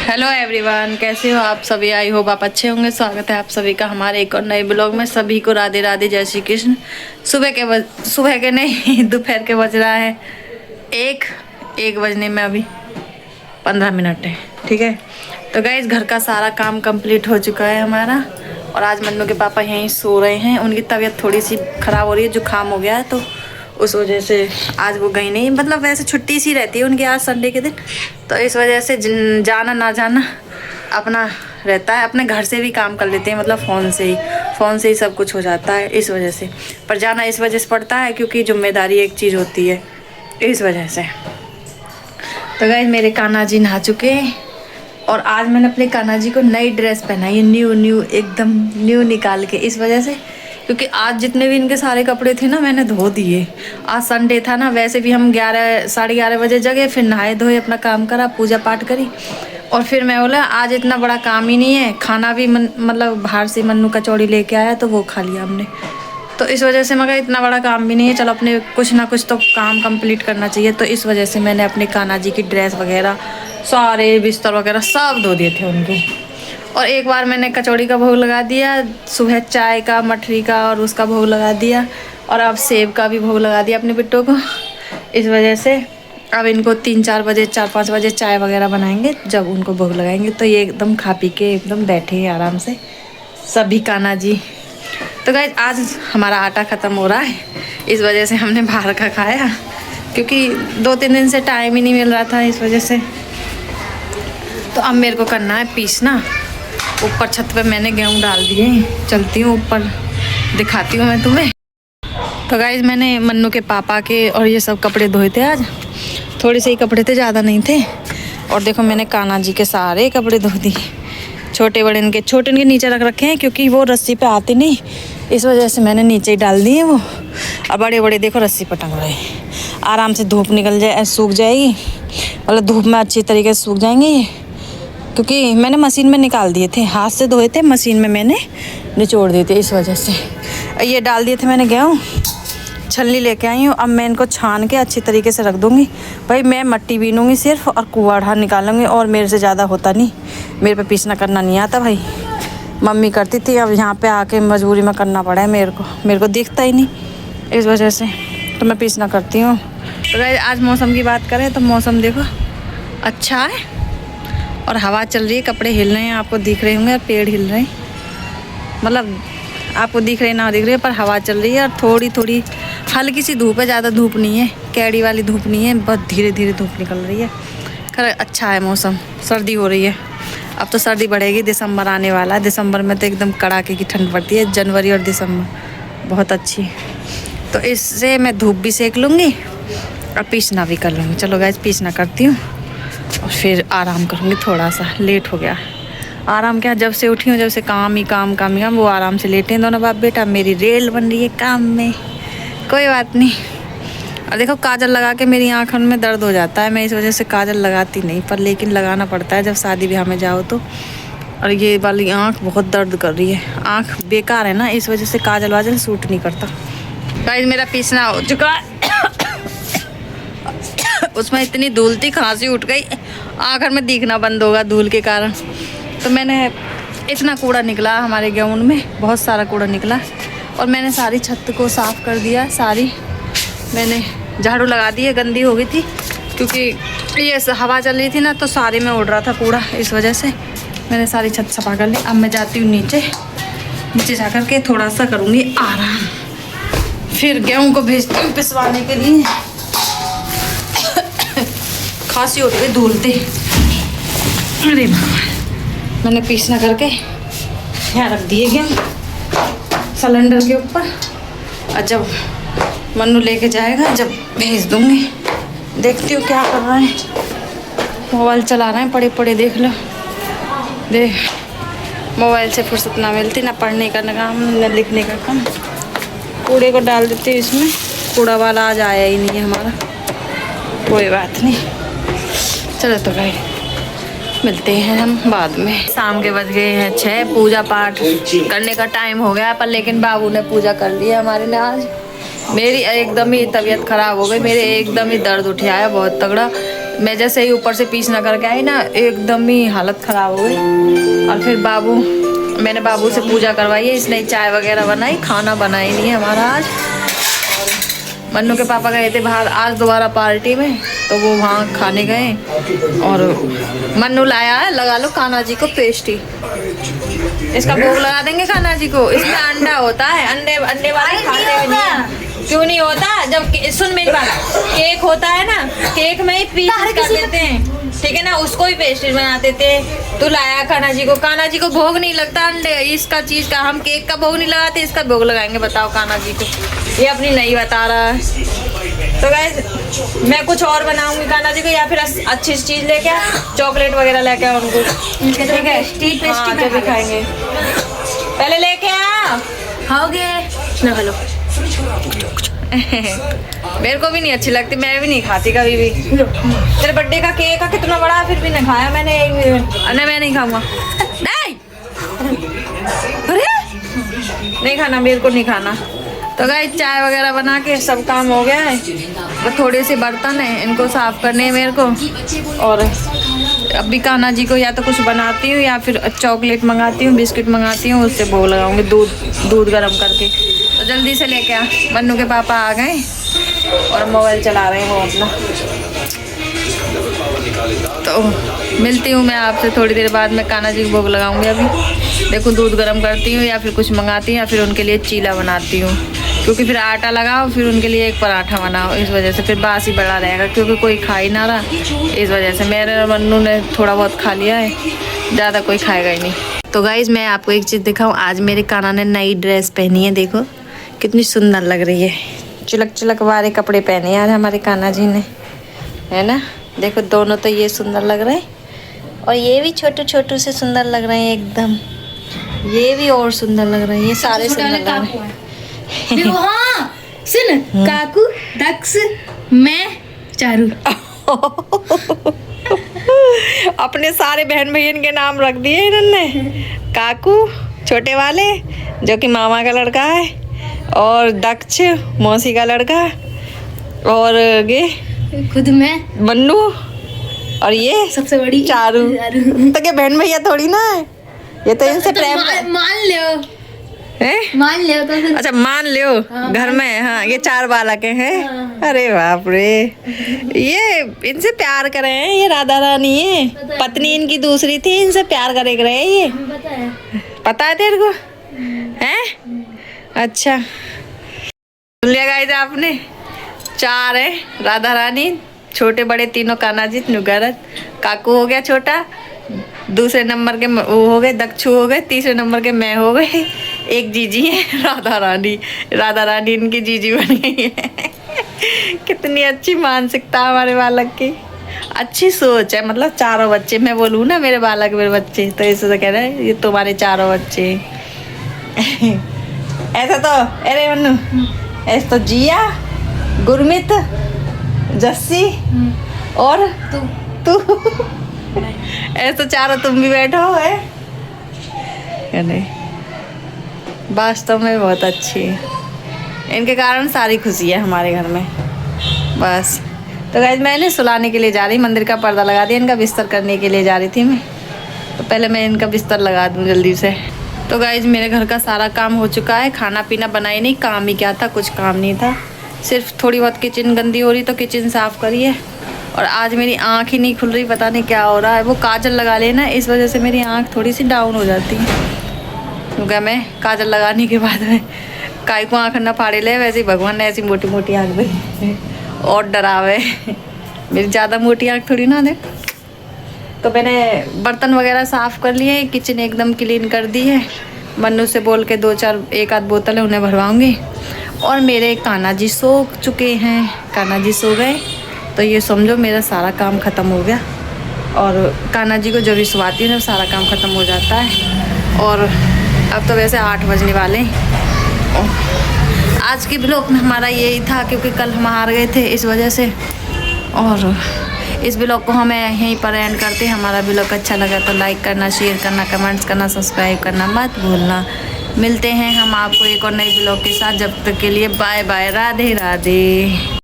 Hello everyone, कैसे हो आप सभी। आई होप आप अच्छे होंगे। स्वागत है आप सभी का हमारे एक और नए ब्लॉग में। सभी को राधे राधे, जय श्री कृष्ण। सुबह के नहीं दोपहर के बज रहा है एक बजने में अभी 15 मिनट है। ठीक है, तो गाइस घर का सारा काम कंप्लीट हो चुका है हमारा। और आज मन्नू के पापा यहीं सो रहे हैं। उनकी तबीयत थोड़ी सी ख़राब हो रही है, जुकाम हो गया है, तो उस वजह से आज वो गई नहीं। मतलब वैसे छुट्टी सी रहती है उनकी आज संडे के दिन, तो इस वजह से जाना ना जाना अपना रहता है। अपने घर से भी काम कर लेते हैं, मतलब फ़ोन से ही सब कुछ हो जाता है इस वजह से। पर जाना इस वजह से पड़ता है क्योंकि जिम्मेदारी एक चीज़ होती है, इस वजह से। तो गाइस मेरे कान्हा जी नहा चुके हैं और आज मैंने अपने कान्हा जी को नई ड्रेस पहनाई है, न्यू एकदम न्यू निकाल के, इस वजह से क्योंकि आज जितने भी इनके सारे कपड़े थे ना मैंने धो दिए। आज संडे था ना, वैसे भी हम साढ़े 11 बजे जगे, फिर नहाए धोए, अपना काम करा, पूजा पाठ करी। और फिर मैं बोला आज इतना बड़ा काम ही नहीं है, खाना भी मतलब बाहर से मन्नू कचौड़ी लेके आया तो वो खा लिया हमने। तो इस वजह से मगर इतना बड़ा काम भी नहीं है, चलो अपने कुछ ना कुछ तो काम कंप्लीट करना चाहिए। तो इस वजह से मैंने अपने कान्हा जी की ड्रेस वगैरह सारे बिस्तर वगैरह सब धो दिए थे उनके। और एक बार मैंने कचौड़ी का भोग लगा दिया, सुबह चाय का, मठरी का और उसका भोग लगा दिया, और अब सेब का भी भोग लगा दिया अपने बिट्टों को। इस वजह से अब इनको 3-4 बजे 4-5 बजे चाय वगैरह बनाएंगे, जब उनको भोग लगाएंगे तो ये एकदम खा पी के एकदम बैठे हैं आराम से सभी कान्हा जी। तो गाइस आज हमारा आटा ख़त्म हो रहा है, इस वजह से हमने बाहर का खाया क्योंकि 2-3 दिन से टाइम ही नहीं मिल रहा था, इस वजह से। तो अब मेरे को करना है पीसना। ऊपर छत पे मैंने गेहूँ डाल दिए, चलती हूँ ऊपर, दिखाती हूँ मैं तुम्हें। तो गाइस मैंने मन्नू के पापा के और ये सब कपड़े धोए थे आज, थोड़े से ही कपड़े थे, ज़्यादा नहीं थे। और देखो मैंने कान्हा जी के सारे कपड़े धो दिए, छोटे इनके नीचे रख रखे हैं क्योंकि वो रस्सी पे आते नहीं, इस वजह से मैंने नीचे ही डाल दिए वो। और बड़े देखो रस्सी पर टंग रहे हैं, आराम से धूप निकल जाए, सूख जाएगी, मतलब धूप में अच्छी तरीके से सूख जाएंगे ये, क्योंकि मैंने मशीन में निकाल दिए थे, हाथ से धोए थे, मशीन में मैंने निचोड़ दिए थे, इस वजह से। ये डाल दिए थे मैंने गेहूँ, छलनी लेके आई हूँ। अब मैं इनको छान के अच्छी तरीके से रख दूँगी। भाई मैं मट्टी बीनूँगी सिर्फ और कुआढ़ा निकालूँगी, और मेरे से ज़्यादा होता नहीं, मेरे पे पीसना करना नहीं आता भाई, मम्मी करती थी, अब यहाँ पे आके मजबूरी में करना पड़ा है मेरे को दिखता ही नहीं, इस वजह से तो मैं पीसना करती हूँ। तो आज मौसम की बात करें तो मौसम देखो अच्छा है और हवा चल रही है, कपड़े हिल रहे हैं, आपको दिख रहे होंगे, और पेड़ हिल रहे हैं, मतलब आपको दिख रहे ना दिख रहे, पर हवा चल रही है। और थोड़ी हल्की सी धूप है, ज़्यादा धूप नहीं है, कैड़ी वाली धूप नहीं है, बहुत धीरे धूप निकल रही है। खैर अच्छा है मौसम, सर्दी हो रही है, अब तो सर्दी बढ़ेगी, दिसंबर आने वाला है, दिसंबर में तो एकदम कड़ाके की ठंड पड़ती है, जनवरी और दिसंबर बहुत अच्छी। तो इससे मैं धूप भी सेक लूँगी और पीसना भी कर लूँगी। चलो गाइस पीसना करती हूँ और फिर आराम करूँगी, थोड़ा सा लेट हो गया। आराम क्या, जब से उठी हूँ, जब से काम ही काम, वो आराम से लेटे हैं दोनों बाप बेटा। मेरी रेल बन रही है काम में, कोई बात नहीं। और देखो काजल लगा के मेरी आँखों में दर्द हो जाता है, मैं इस वजह से काजल लगाती नहीं, पर लेकिन लगाना पड़ता है जब शादी ब्याह में जाओ तो। और ये वाली आँख बहुत दर्द कर रही है, आँख बेकार है ना, इस वजह से काजल वाजल सूट नहीं करता। गाइस मेरा पीसना हो चुका है उसमें इतनी धूल थी, खांसी उठ गई, आखिर में दिखना बंद होगा धूल के कारण। तो मैंने इतना कूड़ा निकला हमारे गेहूं में, बहुत सारा कूड़ा निकला, और मैंने सारी छत को साफ़ कर दिया, सारी मैंने झाड़ू लगा दी है, गंदी हो गई थी क्योंकि ये हवा चल रही थी ना, तो सारे में उड़ रहा था कूड़ा, इस वजह से मैंने सारी छत सफा कर ली। अब मैं जाती हूँ नीचे जा कर के थोड़ा सा करूँगी आराम, फिर गेहूँ को भेजती हूँ पिसवाने के लिए। खांसी उठ गई धूल थी, अरे भगवान। मैंने पीसना करके यहाँ रख दिए गेहूँ सिलेंडर के ऊपर, और जब मन्नू लेके जाएगा जब भेज दूँगी। देखती हूँ क्या कर रहा है, मोबाइल चला रहे हैं, पड़े देख लो, देख मोबाइल से फुर्सत ना मिलती, ना पढ़ने का काम, ना लिखने का काम। कूड़े को डाल देती हूँ इसमें, कूड़ा वाला आज आया ही नहीं है हमारा, कोई बात नहीं। चलो तो भाई मिलते हैं हम बाद में। शाम के बज गए हैं 6, पूजा पाठ करने का टाइम हो गया, पर लेकिन बाबू ने पूजा कर ली है हमारे ने आज। मेरी एकदम ही तबीयत ख़राब हो गई, मेरे एकदम ही दर्द उठ आया बहुत तगड़ा, मैं जैसे ही ऊपर से पीस ना करके आई ना, एकदम ही हालत ख़राब हो गई। और फिर मैंने बाबू से पूजा करवाई है, इसने चाय वगैरह बनाई, खाना बनाई नहीं है हमारा आज। और मन्नू के पापा गए थे बाहर आज दोबारा पार्टी में, तो वो वहाँ खाने गए। और मन्नू लाया है, लगा लो कान्हा जी को पेस्ट्री, इसका भोग लगा देंगे कान्हा जी को। इसमें अंडा होता है, अंडे वाले खाते भी नहीं। क्यों नहीं होता? जब सुन मेरी बात, केक होता है ना, केक में ही पीस कर देते हैं, ठीक है ना, उसको ही पेस्ट्री बना देते हैं। तो लाया कान्हा जी को भोग नहीं लगता अंडे इसका चीज का, हम केक का भोग नहीं लगाते, इसका भोग लगाएंगे। बताओ कान्हा जी को, ये अपनी नहीं बता रहा है। तो गाइस मैं कुछ और बनाऊंगी कान्हा जी को, या फिर अच्छी चीज लेके चॉकलेट वगैरह लेके आ उनको, ठीक है? हाँ, जब भी खाएंगे। पहले लेके आओगे हेलो। मेरे को भी नहीं अच्छी लगती, मैं भी नहीं खाती कभी भी। तेरे बर्थडे का केक का कितना बड़ा, फिर भी नहीं खाया मैंने एक भी। अरे मैं नहीं खाऊंगा, नहीं, अरे नहीं खाना, मेरे को नहीं खाना। तो गाइस चाय वगैरह बना के सब काम हो गया है, तो थोड़े से बर्तन है, इनको साफ करने हैं मेरे को। और अभी कान्हा जी को या तो कुछ बनाती हूँ या फिर चॉकलेट मंगाती हूँ, बिस्किट मंगाती हूँ, उससे भोग लगाऊंगी दूध गर्म करके। तो जल्दी से लेके आ। मन्नू के पापा आ गए और मोबाइल चला रहे हैं वो अपना। तो मिलती हूँ मैं आपसे थोड़ी देर बाद। मैं कान्हा जी को भोग लगाऊंगी। अभी देखो दूध गर्म करती हूँ या फिर कुछ मंगाती हूँ या फिर उनके लिए चीला बनाती हूँ, क्योंकि फिर आटा लगाओ फिर उनके लिए एक पराठा बनाओ, इस वजह से फिर बासी बड़ा रहेगा, क्योंकि कोई खा ही ना रहा। इस वजह से मेरे मन्नू ने थोड़ा बहुत खा लिया है, ज़्यादा कोई खाएगा ही नहीं। तो गाइज़ मैं आपको एक चीज़ दिखाऊँ, आज मेरे कान्हा ने नई ड्रेस पहनी है, देखो कितनी सुंदर लग रही है। चिलक वाले कपड़े पहने आज हमारे कान्हा जी ने, है ना? देखो दोनों तो ये सुंदर लग रहे हैं और ये भी छोटू से सुंदर लग रहे हैं एकदम, ये भी और सुंदर लग रहे हैं, ये सारे सुंदर लग रहे हैं। हाँ सुन, काकू, दक्ष, मैं, चारू। अपने सारे बहन भैयन के नाम रख दिए इन्होंने। काकू छोटे वाले जो कि मामा का लड़का है, और दक्ष मौसी का लड़का, और ये खुद मैं, मन्नू, और ये सबसे बड़ी चारू। तो क्या बहन भैया थोड़ी ना है, ये तो इनसे प्रेम मान लो है? मान लियो तो फिर। अच्छा मान लियो। हाँ, घर में हाँ ये 4 बालक हैं। हाँ। अरे बाप रे, ये इनसे प्यार करे हैं, ये राधा रानी है, पत्नी इनकी दूसरी थी, इनसे प्यार करे रहे ये। पता है तेरे को हैं? अच्छा सुन लिया गाइस आपने, 4 है राधा रानी, छोटे बड़े तीनों कान्हा जी, नुगरत, काकू हो गया छोटा, दूसरे नंबर के वो हो गए दक्षु हो गए, तीसरे नंबर के मैं हो गए, एक जीजी है राधा रानी इनकी जीजी बन गई है। कितनी अच्छी मानसिकता हमारे बालक की, अच्छी सोच है। मतलब 4 बच्चे, मैं बोलूँ ना मेरे बालक मेरे बच्चे, तो ऐसे तो कह रहे हैं ये तुम्हारे 4 बच्चे। ऐसा तो अरे मन्नू, ऐसा तो जिया, गुरमीत, जस्सी और तू ऐसे तो 4 तुम भी बैठो है या नहीं? वास्तव में बहुत अच्छी है, इनके कारण सारी खुशी है हमारे घर में। बस तो गाइस मैं इन्हें सुलाने के लिए जा रही, मंदिर का पर्दा लगा दिया, इनका बिस्तर करने के लिए जा रही थी मैं, तो पहले मैं इनका बिस्तर लगा दूँ जल्दी से। तो गाइस मेरे घर का सारा काम हो चुका है, खाना पीना बनाई नहीं, काम ही क्या था, कुछ काम नहीं था, सिर्फ थोड़ी बहुत किचन गंदी हो रही तो किचन साफ़ करी है। और आज मेरी आँख ही नहीं खुल रही, पता नहीं क्या हो रहा है। वो काजल लगा लेना, इस वजह से मेरी आँख थोड़ी सी डाउन हो जाती है, क्योंकि मैं काजल लगाने के बाद में काय को आँख ना फाड़े ले, वैसे ही भगवान ने ऐसी मोटी मोटी आँख दी और डरावे। मेरी ज़्यादा मोटी आँख थोड़ी ना दे। तो मैंने बर्तन वगैरह साफ़ कर लिए, किचन एकदम क्लीन कर दी है। मन्नू से बोल के 1 आध बोतल है उन्हें भरवाऊँगी। और मेरे कान्हा जी सो चुके हैं, कान्हा जी सो गए तो ये समझो मेरा सारा काम ख़त्म हो गया। और कान्हा जी को जब भी सुलाती हूँ सारा काम ख़त्म हो जाता है। और अब तो वैसे 8 बजने वाले हैं। आज की ब्लॉग में हमारा यही था, क्योंकि कल हम हार गए थे इस वजह से। और इस ब्लॉग को हमें यहीं पर एंड करते हैं। हमारा ब्लॉग अच्छा लगा तो लाइक करना, शेयर करना, कमेंट्स करना, सब्सक्राइब करना मत भूलना। मिलते हैं हम आपको एक और नई ब्लॉग के साथ, जब तक के लिए बाय बाय, राधे राधे।